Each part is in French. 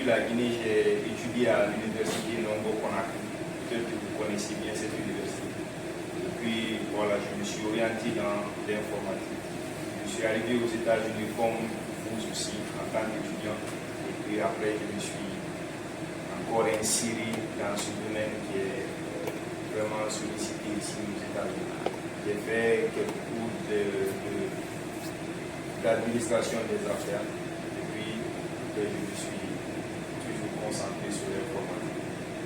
depuis la Guinée, j'ai étudié à l'université Nongo Conakry. Peut-être que vous connaissez bien cette université. Et puis voilà, je me suis orienté dans l'informatique. Je suis arrivé aux États-Unis comme vous aussi en tant qu'étudiant. Et puis après, je me suis encore inséré dans ce domaine qui est vraiment sollicité ici aux États-Unis. J'ai fait quelques cours d'administration des affaires. Et puis, je me suis toujours concentré sur l'informatique.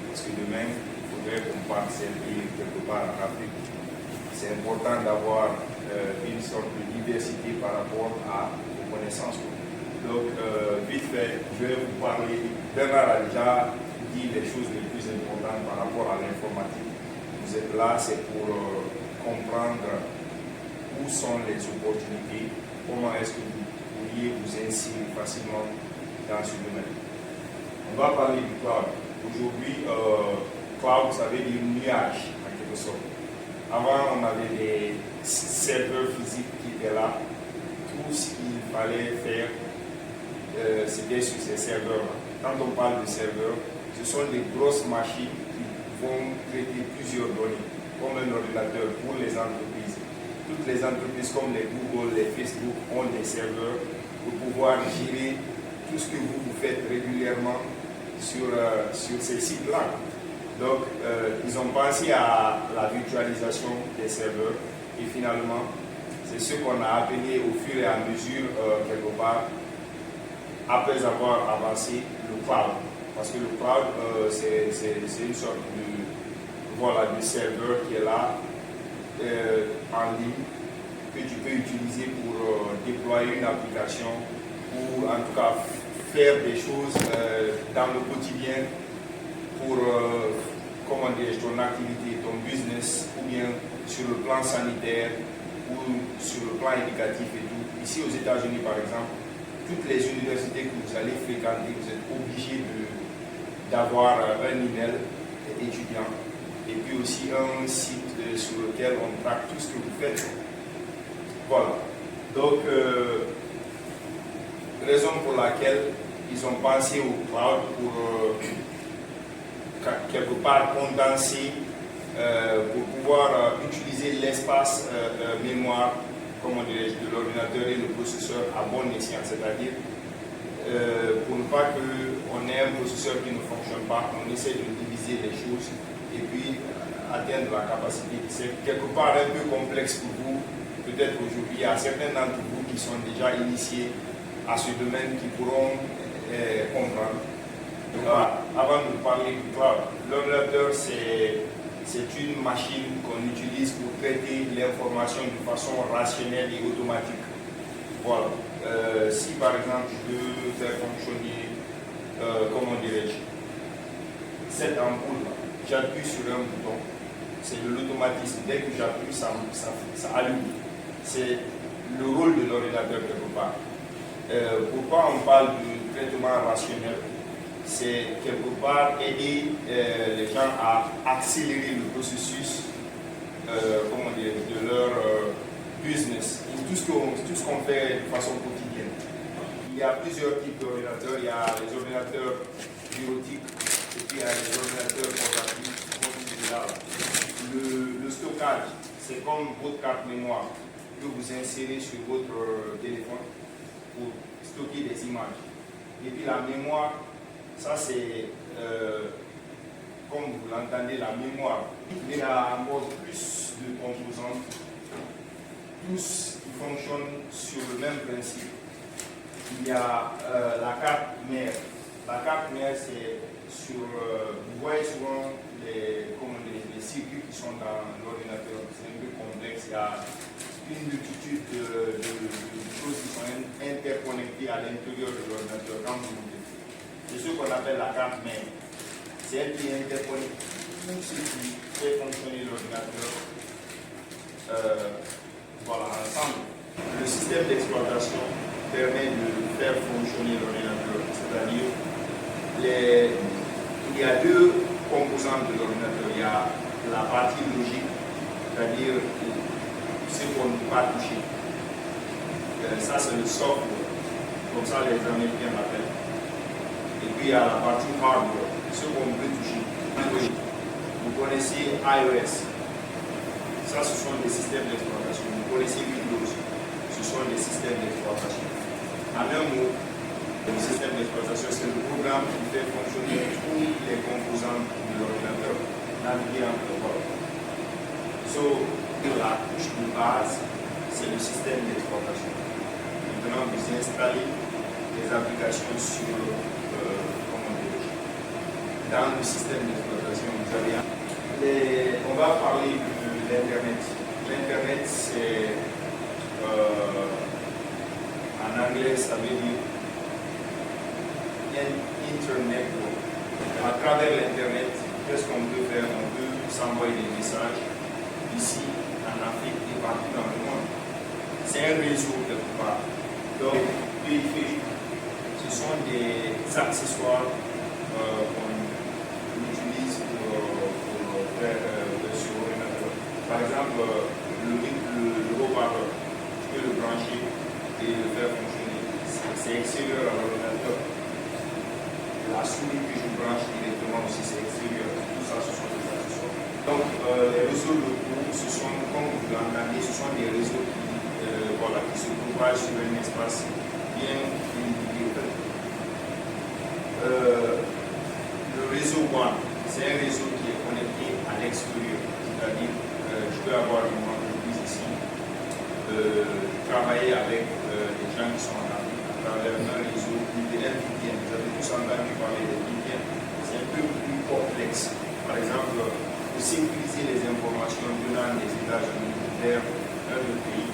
Parce que demain, il faudrait qu'on parte servir quelque part en Afrique. C'est important d'avoir une sorte de diversité par rapport aux connaissances. Donc, vite fait, je vais vous parler. Bernard a déjà dit les choses les plus importantes par rapport à l'informatique. Vous êtes là, c'est pour comprendre où sont les opportunités, comment est-ce que vous pourriez vous insérer facilement dans ce domaine. On va parler du cloud. Aujourd'hui, cloud, ça veut dire nuage, en quelque sorte. Avant, on avait des serveurs physiques qui étaient là. Tout ce qu'il fallait faire, c'était sur ces serveurs-là. Quand on parle de serveurs, ce sont des grosses machines qui vont traiter plusieurs données, comme un ordinateur pour les entreprises. Toutes les entreprises comme les Google, les Facebook ont des serveurs pour pouvoir gérer tout ce que vous faites régulièrement sur ces sites-là. Donc, ils ont pensé à la virtualisation des serveurs et finalement, c'est ce qu'on a appelé au fur et à mesure, quelque part, après avoir avancé, le cloud. Parce que le cloud, c'est une sorte de serveur qui est là, en ligne, que tu peux utiliser pour déployer une application ou en tout cas faire des choses dans le quotidien pour ton activité, ton business, ou bien sur le plan sanitaire ou sur le plan éducatif et tout. Ici aux États-Unis par exemple, toutes les universités que vous allez fréquenter, vous êtes obligés d'avoir un email étudiant et puis aussi un site sur lequel on traque tout ce que vous faites. Voilà. Donc, raison pour laquelle ils ont pensé au cloud pour quelque part condenser, pour pouvoir utiliser l'espace mémoire, comment dirais-je, de l'ordinateur et le processeur à bon escient, c'est-à-dire pour ne pas qu'on ait un processeur qui ne fonctionne pas, on essaie de diviser les choses et puis atteindre la capacité. C'est quelque part un peu complexe pour vous, peut-être aujourd'hui. Il y a certains d'entre vous qui sont déjà initiés à ce domaine qui pourront comprendre. Donc, avant de parler du cloud, l'ordinateur c'est une machine qu'on utilise pour traiter l'information de façon rationnelle et automatique. Voilà. Si par exemple je veux faire fonctionner, comment dirais-je, cette ampoule, j'appuie sur un bouton, c'est de l'automatisme. Dès que j'appuie, ça allume. C'est le rôle de l'ordinateur quelque part. Pourquoi on parle de traitement rationnel? C'est quelque part aider les gens à accélérer le processus de leur business, tout ce qu'on fait de façon quotidienne. Il y a plusieurs types d'ordinateurs. Il y a les ordinateurs bureautiques et puis il y a les ordinateurs portatifs, comme celui-là. Le stockage, c'est comme votre carte mémoire que vous insérez sur votre téléphone pour stocker des images. Et puis la mémoire, ça c'est, comme vous l'entendez, la mémoire. Il y a encore plus de composants, tous qui fonctionnent sur le même principe. Il y a la carte mère. La carte mère, c'est sur, vous voyez souvent les circuits qui sont dans l'ordinateur. C'est un peu complexe. Il y a une multitude de choses qui sont interconnectées à l'intérieur de l'ordinateur quand vous l'ouvrez. C'est ce qu'on appelle la carte mère. C'est elle qui interconnecte tout ce qui fait fonctionner l'ordinateur ensemble. Le système d'exploitation permet de faire fonctionner l'ordinateur, c'est-à-dire il y a deux composantes de l'ordinateur. Il y a la partie logique, c'est-à-dire ce qu'on ne peut pas toucher. Ça, c'est le software, comme ça les Américains l'appellent. Et puis il y a la partie hardware, ce qu'on peut toucher. Vous connaissez iOS, ça ce sont des systèmes d'exploitation. Vous connaissez Windows, ce sont des systèmes d'exploitation. En un mot, le système d'exploitation, c'est le programme qui fait fonctionner tous les composants de l'ordinateur naviguer entre le corps. La couche de base, c'est le système d'exploitation. Maintenant, vous installez les applications sur, dans le système d'exploitation. On va parler de l'Internet. L'Internet, c'est, en anglais, ça veut dire Internet. À travers l'Internet, qu'est-ce qu'on peut faire? On peut s'envoyer des messages ici, en Afrique et partout dans le monde. C'est un réseau quelque part. Donc, périphériques, ce sont des accessoires qu'on utilise pour faire sur l'ordinateur. Par exemple, le haut-parleur, je peux le brancher et le faire fonctionner. C'est extérieur à l'ordinateur. La souris que je branche directement aussi, c'est extérieur. Tout ça, ce sont des accessoires. Donc, les réseaux locaux, ce sont, comme vous l'entendez, ce sont des réseaux qui se propagent sur un espace bien indiqué. Le réseau WAN, c'est un réseau qui est connecté à l'extérieur. C'est-à-dire, je peux avoir une entreprise ici, travailler avec des gens qui sont en Afrique à travers un réseau VPN. Vous avez tous entendu parler de VPN. C'est un peu plus complexe. Par exemple, pour sécuriser les informations venant des États-Unis vers un autre pays,